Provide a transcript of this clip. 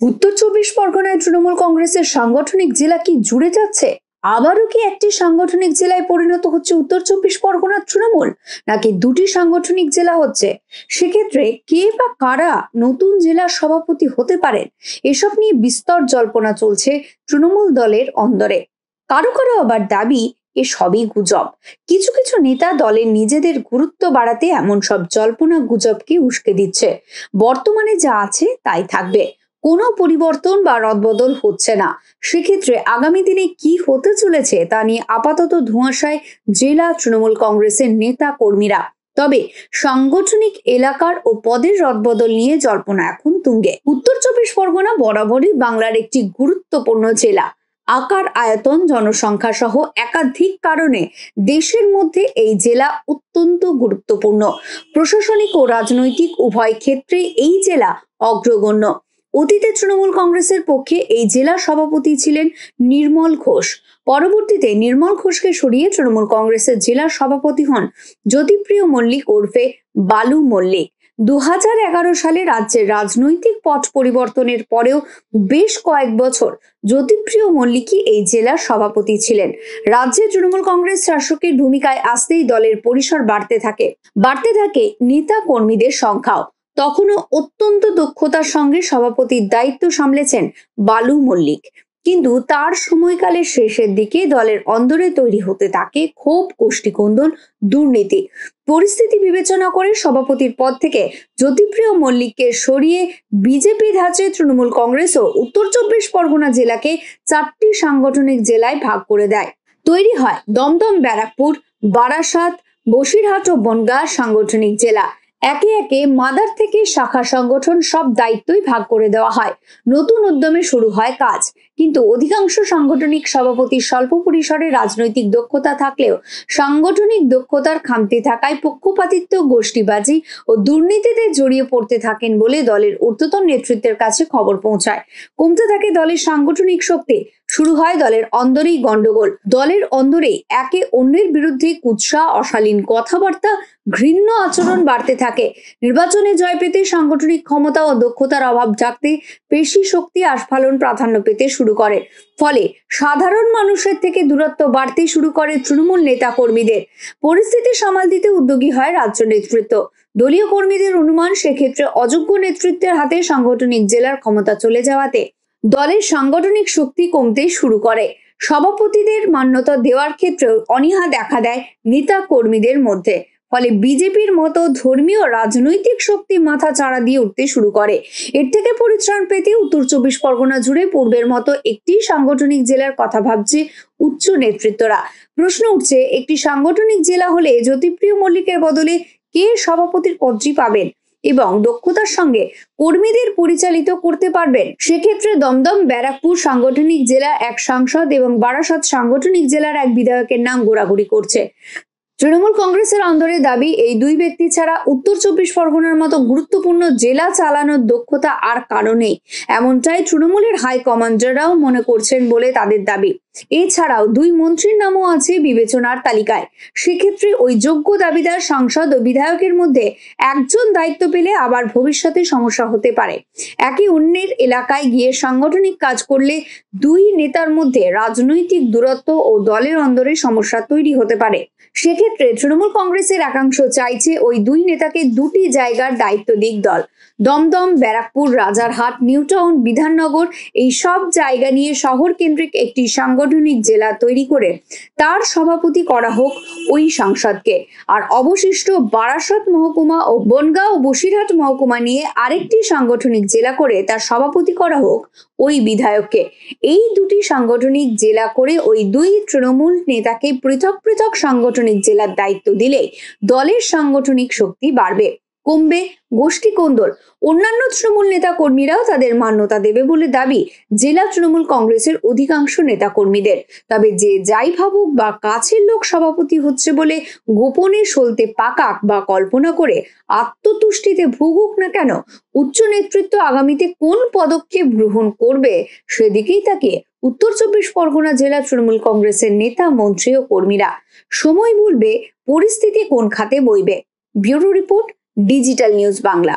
উত্তর চব্বিশ পরগনায় তৃণমূল কংগ্রেসের সাংগঠনিক জেলা কি জুড়ে যাচ্ছে? আবারও কি একটি সাংগঠনিক জেলায় পরিণত হচ্ছে উত্তর চব্বিশ পরগনার তৃণমূল, নাকি দুটি সাংগঠনিক জেলা হচ্ছে? সেক্ষেত্রে কে বা কারা নতুন জেলার সভাপতি হতে পারেন, এসব নিয়ে বিস্তর জল্পনা চলছে তৃণমূল দলের অন্দরে। কারো কারো আবার দাবি এ সবই গুজব। কিছু কিছু নেতা দলের নিজেদের গুরুত্ব বাড়াতে এমন সব জল্পনা গুজবকে উস্কে দিচ্ছে। বর্তমানে যা আছে তাই থাকবে, কোনো পরিবর্তন বা রদবদল হচ্ছে না। সেক্ষেত্রে আগামী দিনে কি হতে চলেছে তা নিয়ে আপাতত ধোঁয়াশায় জেলা তৃণমূল কংগ্রেসের নেতা কর্মীরা। তবে সাংগঠনিক এলাকার ও পদের রদবদল নিয়ে জল্পনা এখন তুঙ্গে। উত্তর চব্বিশ পরগনা বরাবরই বাংলার একটি গুরুত্বপূর্ণ জেলা। আকার, আয়তন, জনসংখ্যা সহ একাধিক কারণে দেশের মধ্যে এই জেলা অত্যন্ত গুরুত্বপূর্ণ। প্রশাসনিক ও রাজনৈতিক উভয় ক্ষেত্রে এই জেলা অগ্রগণ্য। অতীতে তৃণমূল কংগ্রেসের পক্ষে এই জেলা সভাপতি ছিলেন নির্মল ঘোষ। পরবর্তীতে নির্মল ঘোষকে সরিয়ে তৃণমূল কংগ্রেসের জেলা সভাপতি হন জ্যোতিপ্রিয় মল্লিক ওরফে বালু মল্লিক। 2011 সালে রাজ্যের রাজনৈতিক পট পরিবর্তনের পরেও বেশ কয়েক বছর জ্যোতিপ্রিয় মল্লিকই এই জেলার সভাপতি ছিলেন। রাজ্যে তৃণমূল কংগ্রেস শাসকের ভূমিকায় আসতেই দলের পরিসর বাড়তে থাকে নেতা কর্মীদের সংখ্যাও। তখনও অত্যন্ত দক্ষতার সঙ্গে সভাপতির দায়িত্ব সামলেছেন বালু মল্লিক। কিন্তু তার সময়কালের শেষের দিকে দলের অন্দরে তৈরি হতে থাকে ক্ষোভ, গোষ্ঠীকন্দল, দুর্নীতি। পরিস্থিতি বিবেচনা করে সভাপতির পদ থেকে জ্যোতিপ্রিয় মল্লিককে সরিয়ে বিজেপি ধাঁচে তৃণমূল কংগ্রেসও উত্তর চব্বিশ পরগনা জেলাকে 4টি সাংগঠনিক জেলায় ভাগ করে দেয়। তৈরি হয় দমদম, ব্যারাকপুর, বারাসাত, বসিরহাট ও বনগাঁ সাংগঠনিক জেলা। একে একে মাদার থেকে শাখা সংগঠন সব দায়িত্বই ভাগ করে দেওয়া হয়। নতুন উদ্যমে শুরু হয় কাজ। কিন্তু অধিকাংশ সাংগঠনিক সভাপতির স্বল্প পরিসরে রাজনৈতিক দক্ষতা থাকলেও সাংগঠনিক দক্ষতার খামতি থাকায় পক্ষপাতিত্ব, গোষ্ঠীবাজি ও দুর্নীতিতে জড়িয়ে পড়তে থাকেন বলে দলের ঊর্ধ্বতন নেতৃত্বের কাছে খবর পৌঁছায়। কমতে থাকে দলের সাংগঠনিক শক্তি। শুরু হয় দলের অন্দরেই গন্ডগোল। দলের অন্দরেই একে অন্যের বিরুদ্ধে কুৎসা, অশালীন কথাবার্তা, ঘৃণ্য আচরণ বাড়তে থাকে। নির্বাচনে জয় পেতে সাংগঠনিক ক্ষমতা ও দক্ষতার অভাব ঢাকতে পেশি শক্তি আস্ফালন প্রাধান্য পেতে শুরু করে। ফলে সাধারণ মানুষের থেকে দূরত্ব বাড়তে শুরু করে তৃণমূল নেতা কর্মীদের। পরিস্থিতি সামাল দিতে উদ্যোগী হয় রাজ্য নেতৃত্ব। দলীয় কর্মীদের অনুমান, সেক্ষেত্রে অযোগ্য নেতৃত্বের হাতে সাংগঠনিক জেলার ক্ষমতা চলে যাওয়াতে দলের সাংগঠনিক শক্তি কমতে শুরু করে। সভাপতিদের মান্যতা দেওয়ার ক্ষেত্রেও অনীহা দেখা দেয় নেতা কর্মীদের মধ্যে। ফলে বিজেপির মতো ধর্মীয় রাজনৈতিক শক্তি মাথা চাড়া দিয়ে উঠতে শুরু করে। এর থেকে পরিত্রাণ পেতে উত্তর চব্বিশ পরগনা জুড়ে পূর্বের মতো একটি সাংগঠনিক জেলার কথা ভাবছে উচ্চ নেতৃত্বরা। প্রশ্ন উঠছে, একটি সাংগঠনিক জেলা হলে জ্যোতিপ্রিয় মল্লিকের বদলে কে সভাপতির পদটি পাবেন এবং দক্ষতার সঙ্গে কর্মীদের পরিচালিত করতে পারবেন? সেক্ষেত্রে দমদম, ব্যারাকপুর সাংগঠনিক জেলা এক সাংসদ এবং বারাসাত সাংগঠনিক জেলার এক বিধায়কের নাম ঘোরাঘুরি করছে। তৃণমূল কংগ্রেসের অন্দরে দাবি, এই দুই ব্যক্তি ছাড়া উত্তর চব্বিশ পরগনার মতো গুরুত্বপূর্ণ জেলা চালানোর দক্ষতা আর কারো নেই। এমনটাই তৃণমূলের হাইকমান্ডাররাও মনে করছেন বলে তাদের দাবি। এছাড়াও দুই মন্ত্রীর নামও আছে বিবেচনার তালিকায়। সেক্ষেত্রে ওই যোগ্য দাবিদার সাংসদ ও বিধায়কের মধ্যে একজন দায়িত্ব পেলে আবার ভবিষ্যতে সমস্যা হতে পারে। একে অন্যের এলাকায় গিয়ে সাংগঠনিক কাজ করলে দুই নেতার মধ্যে রাজনৈতিক দূরত্ব ও দলের অন্দরে সমস্যা তৈরি হতে পারে। সেক্ষেত্রে তৃণমূল কংগ্রেসের একাংশ চাইছে ওই দুই নেতাকে দুটি জায়গার দায়িত্ব দিক দল। দমদম, ব্যারাকপুর, রাজারহাট, নিউটাউন, বিধাননগর এই সব জায়গা নিয়ে শহর কেন্দ্রিক একটি সাংগঠনিক জেলা তৈরি করে তার সভাপতি করা হোক ওই সাংসদকে। আর অবশিষ্ট বারাসত মহকুমা ও বনগাঁ ও বসিরহাট মহকুমা নিয়ে আরেকটি সাংগঠনিক জেলা করে তার সভাপতি করা হোক ওই বিধায়ককে। এই দুটি সাংগঠনিক জেলা করে ওই দুই তৃণমূল নেতাকে পৃথক পৃথক সাংগঠনিক জেলার দায়িত্ব দিলে দলের সাংগঠনিক শক্তি বাড়বে, কমবে গোষ্ঠী কোন্দল। অন্যান্য তৃণমূল নেতা কর্মীরাও তাদের মান্যতা দেবে বলে দাবি জেলা তৃণমূল কংগ্রেসের অধিকাংশ নেতা কর্মীদের। তবে যে যাই ভাবুক বা কাছের লোক সভাপতি হচ্ছে বলে গোপনে সলতে পাকাক বা কল্পনা করে আত্মতুষ্টিতে ভুগুক না কেন, উচ্চ নেতৃত্ব আগামীতে কোন পদক্ষেপ গ্রহণ করবে সেদিকেই তাকিয়ে উত্তর চব্বিশ পরগনা জেলা তৃণমূল কংগ্রেসের নেতা, মন্ত্রী ও কর্মীরা। সময় বলবে পরিস্থিতি কোন খাতে বইবে। Bureau report, digital news Bangla.